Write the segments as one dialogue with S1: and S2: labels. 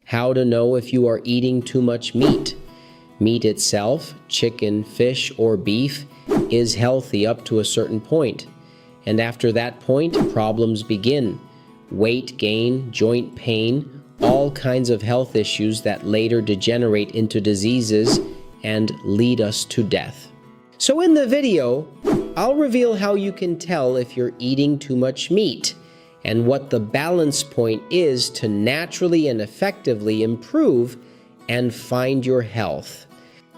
S1: How to know if you are eating too much meat. Meat itself, chicken, fish, or beef, is healthy up to a certain point. And after that point, problems begin. Weight gain, joint pain, all kinds of health issues that later degenerate into diseases and lead us to death. So in the video, I'll reveal how you can tell if you're eating too much meat and what the balance point is to naturally and effectively improve and find your health.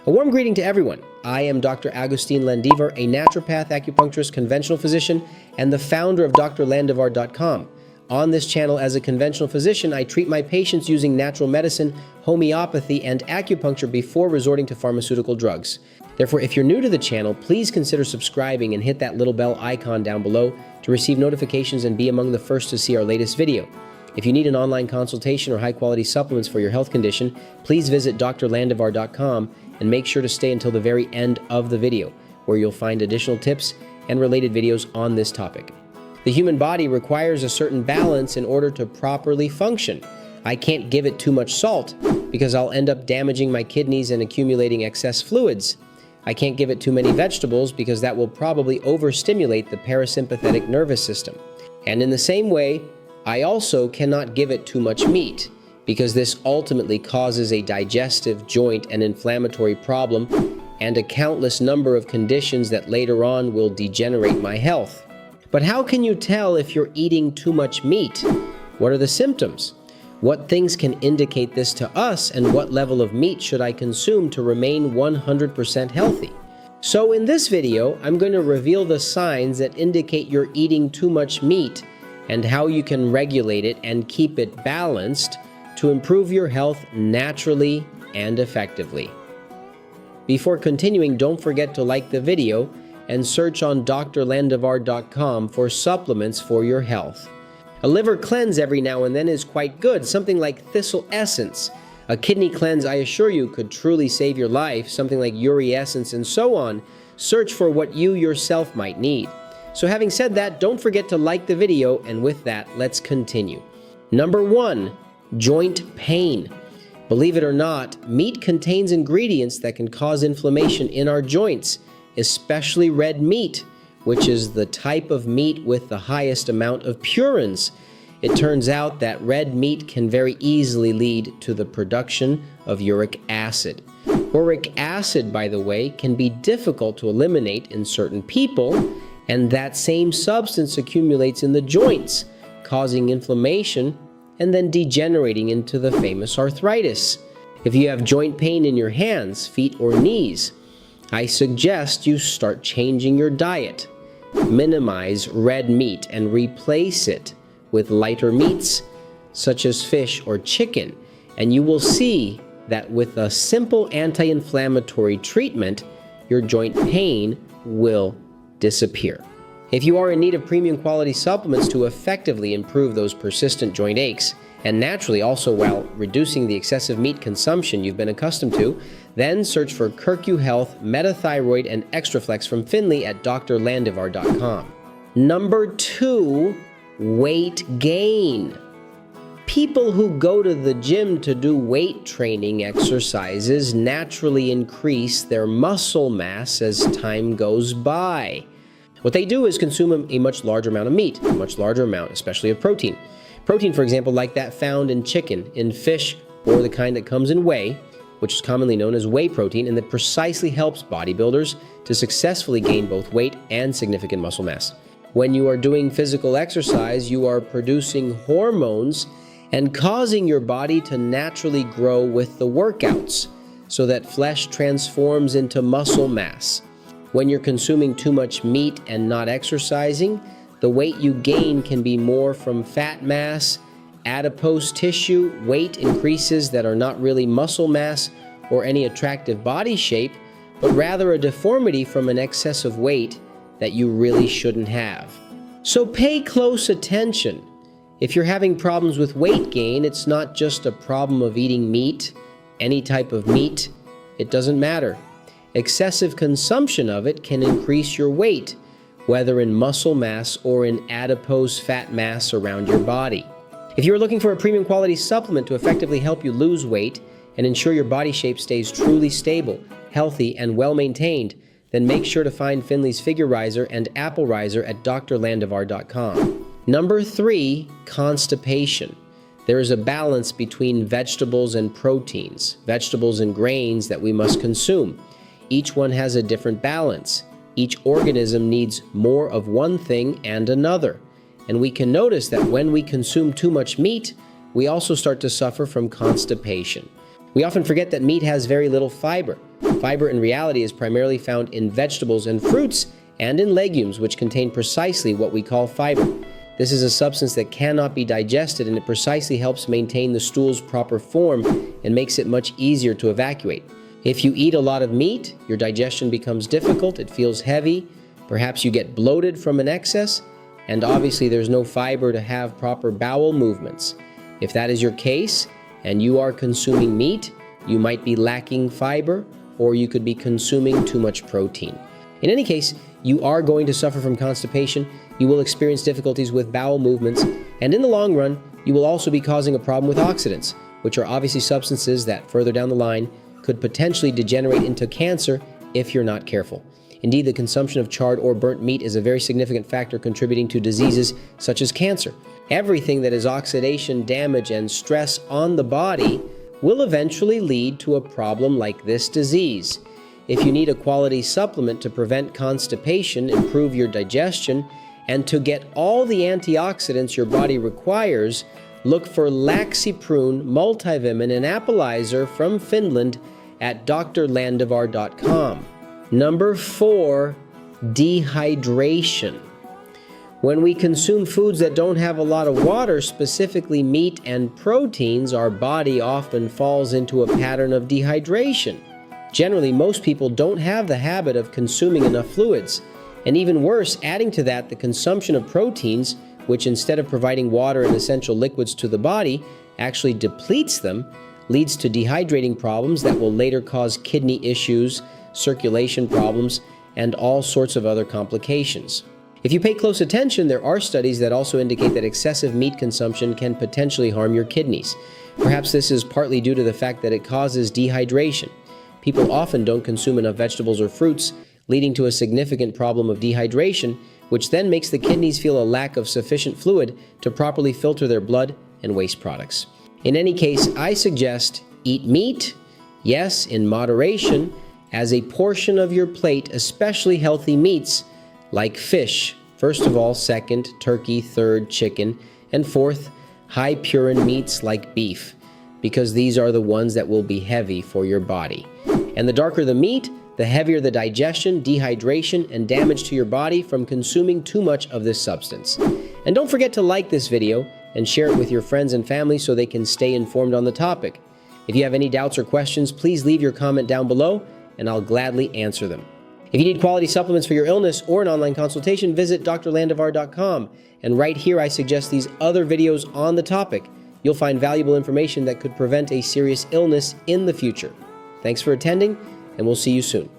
S1: A warm greeting to everyone. I am Dr. Landivar, a naturopath, acupuncturist, conventional physician, and the founder of doctorlandivar.com. On this channel, as a conventional physician, I treat my patients using natural medicine, homeopathy, and acupuncture before resorting to pharmaceutical drugs. Therefore, if you're new to the channel, please consider subscribing and hit that little bell icon down below to receive notifications and be among the first to see our latest video. If you need an online consultation or high-quality supplements for your health condition, please visit doctorlandivar.com and make sure to stay until the very end of the video, where you'll find additional tips and related videos on this topic. The human body requires a certain balance in order to properly function. I can't give it too much salt because I'll end up damaging my kidneys and accumulating excess fluids. I can't give it too many vegetables because that will probably overstimulate the parasympathetic nervous system. And in the same way, I also cannot give it too much meat because this ultimately causes a digestive, joint, and inflammatory problem and a countless number of conditions that later on will degenerate my health. But how can you tell if you're eating too much meat? What are the symptoms? What things can indicate this to us, and what level of meat should I consume to remain 100% healthy? So in this video, I'm going to reveal the signs that indicate you're eating too much meat and how you can regulate it and keep it balanced to improve your health naturally and effectively. Before continuing, don't forget to like the video and search on doctorlandivar.com for supplements for your health. A liver cleanse every now and then is quite good, something like thistle essence. A kidney cleanse, I assure you, could truly save your life, something like uric essence, and so on. Search for what you yourself might need. So having said that, don't forget to like the video, and with that, let's continue. Number 1, joint pain. Believe it or not, meat contains ingredients that can cause inflammation in our joints, especially red meat, which is the type of meat with the highest amount of purines. It turns out that red meat can very easily lead to the production of uric acid. Uric acid, by the way, can be difficult to eliminate in certain people, and that same substance accumulates in the joints, causing inflammation and then degenerating into the famous arthritis. If you have joint pain in your hands, feet, or knees, I suggest you start changing your diet. Minimize red meat and replace it with lighter meats such as fish or chicken, and you will see that with a simple anti-inflammatory treatment, your joint pain will disappear. If you are in need of premium quality supplements to effectively improve those persistent joint aches, and naturally also while reducing the excessive meat consumption you've been accustomed to, then search for Curcuhealth, Meta-Thyroid, and Extraflex from Finley at doctorlandivar.com. Number 2, weight gain. People who go to the gym to do weight training exercises naturally increase their muscle mass as time goes by. What they do is consume a much larger amount of meat, a much larger amount, especially of protein. Protein, for example, like that found in chicken, in fish, or the kind that comes in whey, which is commonly known as whey protein, and that precisely helps bodybuilders to successfully gain both weight and significant muscle mass. When you are doing physical exercise, you are producing hormones and causing your body to naturally grow with the workouts, so that flesh transforms into muscle mass. When you're consuming too much meat and not exercising, the weight you gain can be more from fat mass, adipose tissue, weight increases that are not really muscle mass or any attractive body shape, but rather a deformity from an excess of weight that you really shouldn't have. So pay close attention. If you're having problems with weight gain, it's not just a problem of eating meat, any type of meat. It doesn't matter. Excessive consumption of it can increase your weight, whether in muscle mass or in adipose fat mass around your body. If you're looking for a premium quality supplement to effectively help you lose weight and ensure your body shape stays truly stable, healthy, and well-maintained, then make sure to find Finley's Figure-Izer and Apple-Izer at doctorlandivar.com. Number 3, constipation. There is a balance between vegetables and proteins, vegetables and grains that we must consume. Each one has a different balance. Each organism needs more of one thing and another. And we can notice that when we consume too much meat, we also start to suffer from constipation. We often forget that meat has very little fiber. Fiber in reality is primarily found in vegetables and fruits and in legumes, which contain precisely what we call fiber. This is a substance that cannot be digested, and it precisely helps maintain the stool's proper form and makes it much easier to evacuate. If you eat a lot of meat, your digestion becomes difficult, it feels heavy, perhaps you get bloated from an excess, and obviously there's no fiber to have proper bowel movements. If that is your case, and you are consuming meat, you might be lacking fiber, or you could be consuming too much protein. In any case, you are going to suffer from constipation, you will experience difficulties with bowel movements, and in the long run, you will also be causing a problem with oxidants, which are obviously substances that further down the line could potentially degenerate into cancer if you're not careful. Indeed, the consumption of charred or burnt meat is a very significant factor contributing to diseases such as cancer. Everything that is oxidation, damage, and stress on the body will eventually lead to a problem like this disease. If you need a quality supplement to prevent constipation, improve your digestion, and to get all the antioxidants your body requires, look for Laxy-Prum, Multi-Vimin, and Apple-Izer from Finland at doctorlandivar.com. Number 4, dehydration. When we consume foods that don't have a lot of water, specifically meat and proteins, our body often falls into a pattern of dehydration. Generally, most people don't have the habit of consuming enough fluids. And even worse, adding to that the consumption of proteins, which instead of providing water and essential liquids to the body, actually depletes them, leads to dehydrating problems that will later cause kidney issues, circulation problems, and all sorts of other complications. If you pay close attention, there are studies that also indicate that excessive meat consumption can potentially harm your kidneys. Perhaps this is partly due to the fact that it causes dehydration. People often don't consume enough vegetables or fruits, leading to a significant problem of dehydration, which then makes the kidneys feel a lack of sufficient fluid to properly filter their blood and waste products. In any case, I suggest eat meat, yes, in moderation, as a portion of your plate, especially healthy meats like fish, first of all, second, turkey, third, chicken, and fourth, high purine meats like beef, because these are the ones that will be heavy for your body. And the darker the meat, the heavier the digestion, dehydration, and damage to your body from consuming too much of this substance. And don't forget to like this video and share it with your friends and family so they can stay informed on the topic. If you have any doubts or questions, please leave your comment down below and I'll gladly answer them. If you need quality supplements for your illness or an online consultation, visit doctorlandivar.com. And right here, I suggest these other videos on the topic. You'll find valuable information that could prevent a serious illness in the future. Thanks for attending, and we'll see you soon.